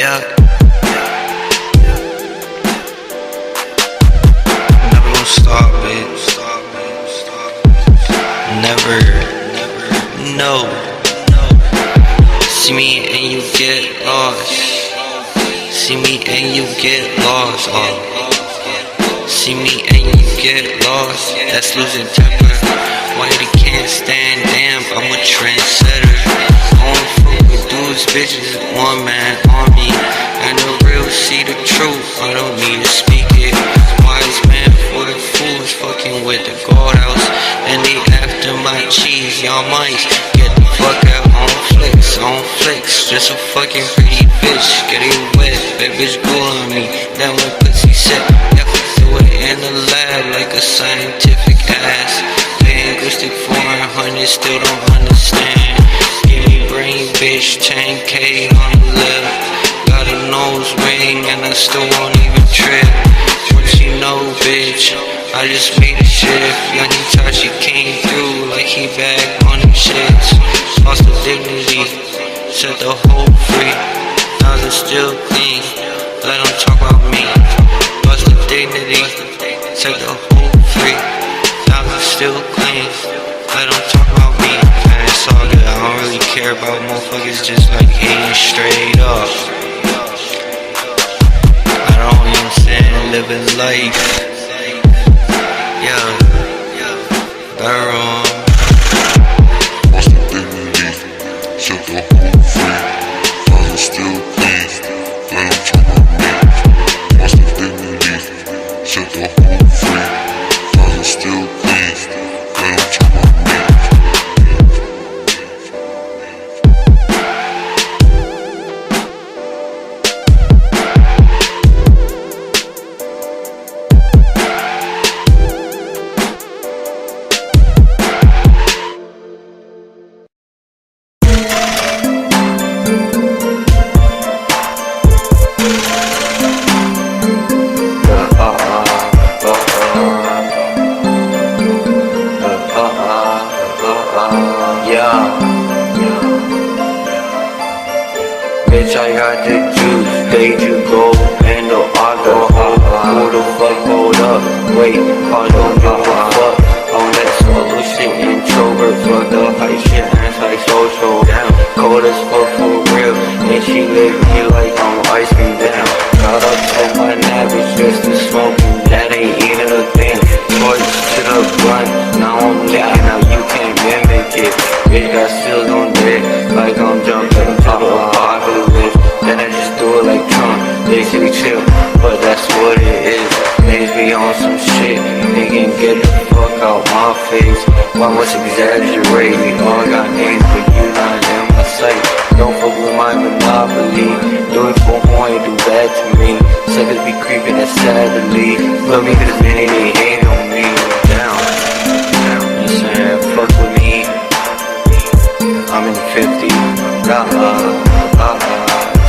yeah. Never gonna stop it. Never, no. See me and you get lost. See me and you get lost. See me and you get lost. That's losing temper. Why they can't stand? Damn, I'm a trendsetter. I don't fuck with dudes, bitches, one man army. And the real see the truth. I don't need to speak it. Wise man for the fools, fucking with the guardhouse. And they after my cheese, y'all mice. Get the fuck out on flicks. Just a fucking pretty bitch. Get it wet, that bitch go on me. That one pussy set. Do it in the lab like a scientific ass. Linguistic 400, still don't understand. Give me brain, bitch, 10K on the left. Got a nose ring and I still won't even trip. What you know, bitch, I just made a shift. Yunghitachi came through like he back on them shits. Lost the dignity, set the whole free. Thousand still clean, let them talk about me. Lost the dignity, set the whole free. Thousand still clean, let them talk about me. Man, it's all good, I don't really care about motherfuckers just like hating straight up. I don't understand living life. Yeah, barrel. Lost the dignity, set the whole free. Thousand still clean, let them talk about me. Lost the dignity, set the whole free. Thousand still clean, let them talk about me. Bitch, I got the juice, there you go, and the other. Who the fuck, hold up, wait, I don't give a fuck. On that solo shit, introvert, fuck the hype shit, anti-social. Damn, cold as fuck for real, and she lick me like I'm ice cream. Damn, got up to my navage just to smoking, that ain't even a thing. Torch to the blunt, now I'm licking, now you can't mimic it. Bitch got seals on deck, like I'm jumping to the apocalypse. Then I just do it like Trump, they say chill, but that's what it is. Niggas be on some shit, they can get the fuck out my face. Why much exaggerate, we all got names, but you not in my sight. Don't fuck with my monopoly, do it for who ain't do bad to me. Suckers be creeping, that's sad to leave. Love me cause many they hate on me. Down, you saying, fuck with me. I'm in 50,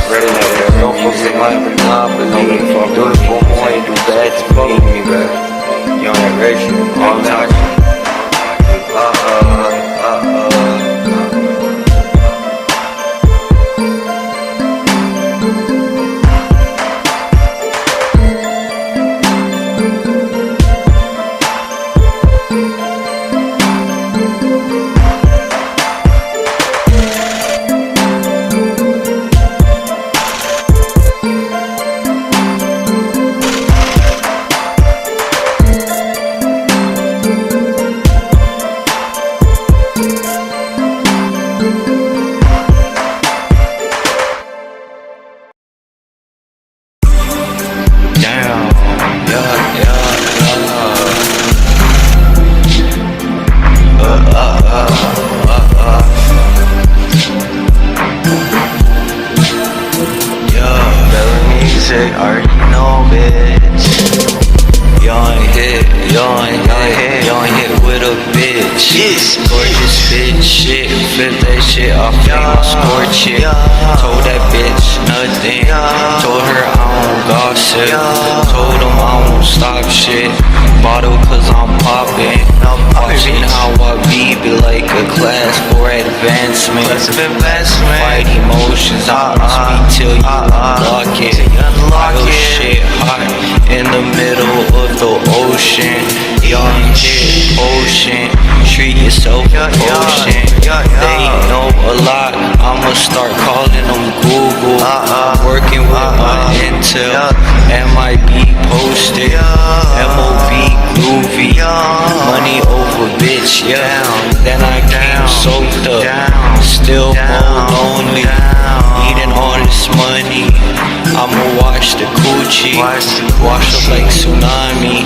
ready to hear. Don't fuck with my monopoly. Do it for who ain't do bad to me, bro. You on that rich, all time. Already know, bitch. Y'all ain't hit with a bitch. Gorgeous bitch, shit. Flip that shit off, ain't scorch it. Told that bitch nothing. Told her I don't gossip. Told him I won't stop shit. Bottle cause I'm poppin'. Watching how I be like a class 4 at advancement. Fight emotions, I wanna speak till you unlock it. Idle shit hot in the middle of the ocean. Young hit ocean, treat yourself ocean. They know a lot, I'ma start calling them Google. Working with my intel, MIB posted, MOV groovy. Money over bitch, yeah. Then I came soaked up, still more lonely. Eating all this money, I'ma wash the coochie, wash up like tsunami.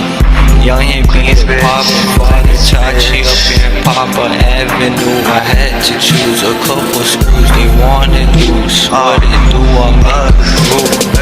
Young and beat poppin', yunghitachi up in Papa Avenue. I had to choose a couple screws, they wanna lose. What it do, I make a move.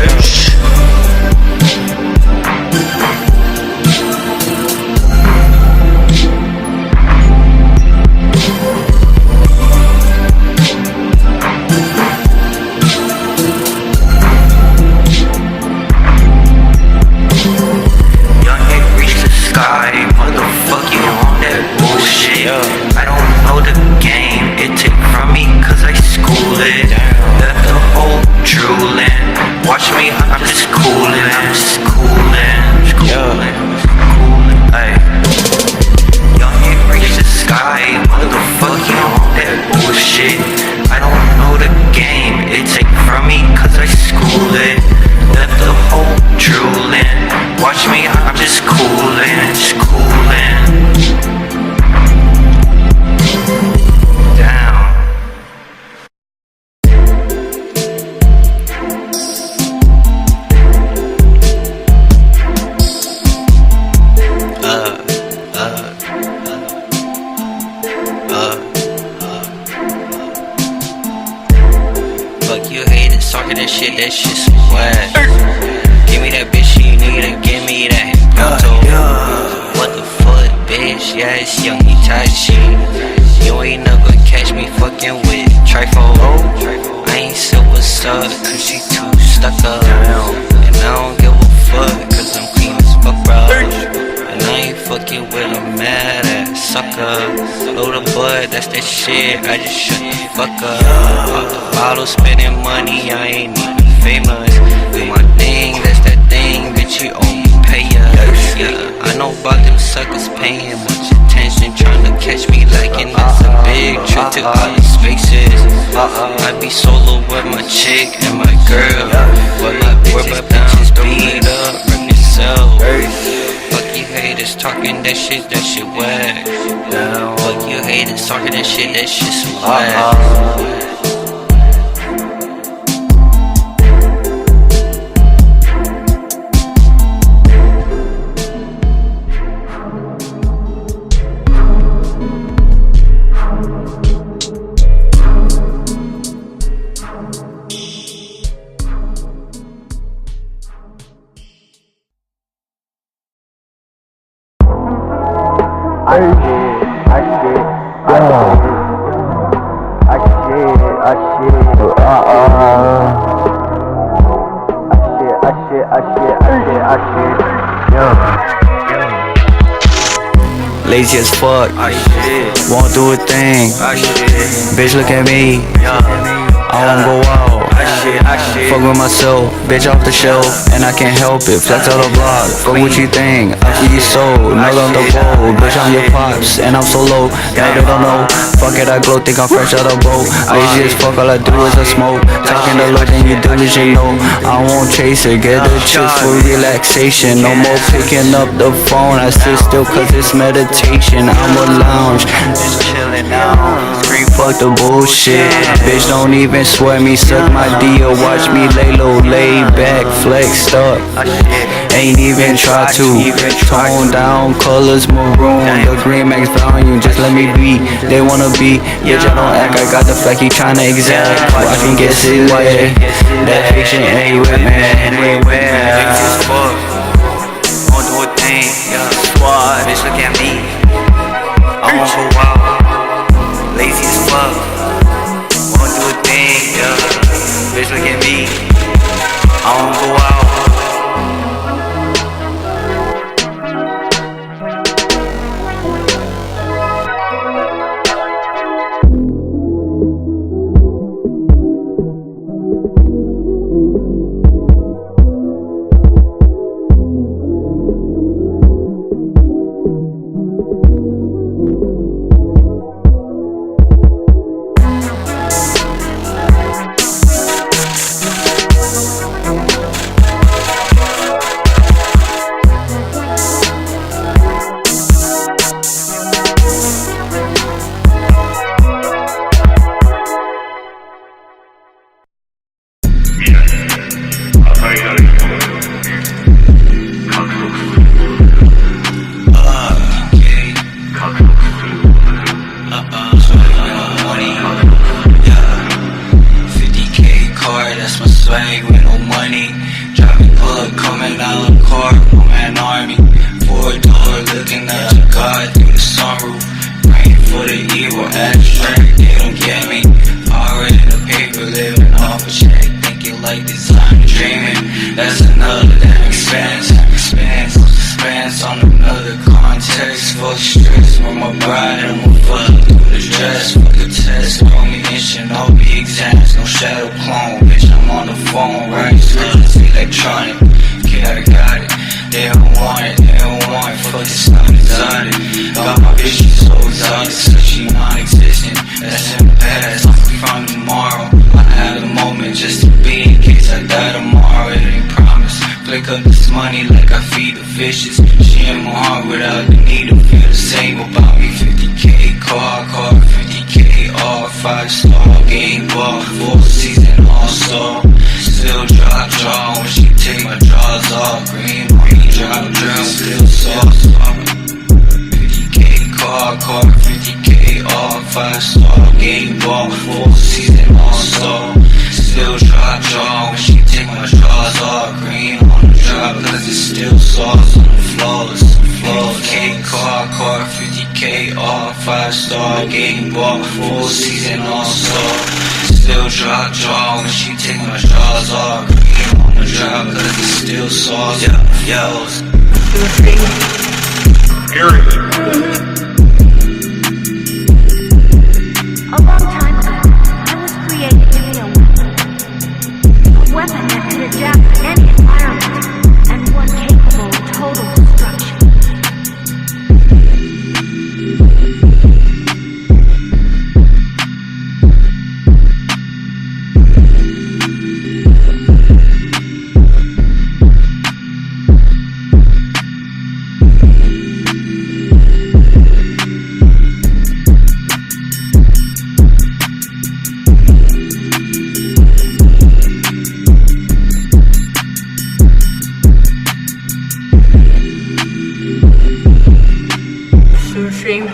I don't know the game, it take from me cause I school it. Left the whole drooling. Watch me, I'm just coolin', Ay. Young and reach the sky, motherfucker, you on that bullshit. I don't know the game, it take from me cause I school it. Left the whole drooling. Watch me, I'm just coolin', Fuck you haters talking that shit swag. Give me that bitch you need and give me that pronto. What the fuck, bitch? Yeah, it's yunghitachi. You ain't never catch me fucking with trifle. I ain't so what's up, cause you too stuck up. And I don't give a fuck, cause I'm clean as fuck, bro. And I ain't fucking with a mad ass sucker. Load a bud, that's that shit, I just shut the fuck up. Pop the bottle, spending money, I ain't even famous. Do my thing, that's that thing, bitch, you owe me pay us. Yeah, I know about them suckers paying much attention, trying to catch me lacking. That's a big trip to other spaces. I be solo with my chick and my girl, but my bitches beat up, rep yourself. Fuck you haters talking that shit whack. Fuck you haters talking that shit swag. Lazy as fuck, won't do a thing. Bitch, look at me, I won't go out. Fuck with myself, bitch off the shelf, and I can't help it. Flex on the block, fuck what you think. I feel you sold, no on the bowl. Bitch, I'm your pops, and I'm so low. Now they don't know. Fuck it, I glow, think I'm fresh out of boat. Lazy as fuck, all I do is I smoke. Talking to look, and you do as you know. I won't chase it, get the chips for relaxation. No more picking up the phone, I sit still cause it's meditation. I'm a lounge, just chillin' out. Scream fuck the bullshit. Bitch, don't even sweat me, suck my D or watch me lay low, lay back, flexed up. Ain't even try to tone down colors, maroon, the green max volume, just let me be. They wanna be, bitch, I don't act, I got the fact he tryna exact. I can guess it way, that fiction ain't with me. Lazy as fuck, won't do a thing. Squad, bitch, look at me, I won't go out. Lazy as fuck, won't do a thing. Bitch, look at me, I won't go out. for the evil abstract, they don't get me. Already in the paper, living off a check, thinking like this, I'm dreaming. That's another damn expense on another context. Fuck stress for my bride, I'ma fuck through the dress. Fuck the test, comprehension, all the exams, no shadow clone. Bitch, I'm on the phone, right? Skillz, electronic, okay, I got it. They don't want it, fuck it's not exotic. Got my bitch, she's so exotic, so she non-existent. That's in the past, I'm from tomorrow. I had a moment just to be in case I die tomorrow. It ain't promise. Flick up this money like I feed the fishes. She in my heart without the need to feel the same about me. 50K car, 50K all 5-star game ball, 4-season all-star. Still draw when she take my drawers off. Green drop, still sauce. 50K car, 50K all 5-star game ball, 4-season all-star. Still draw when she take my drawers off. Green on the drop, cause it's still sauce on the floors. 50K car, 50K all 5-star game ball, 4-season all-star. Still draw when she take my drawers off. Green on the drop, cause it's still sauce on the floors. A long time ago, I was created to be a weapon that could adapt to any environment, and one capable of total destruction. Stream.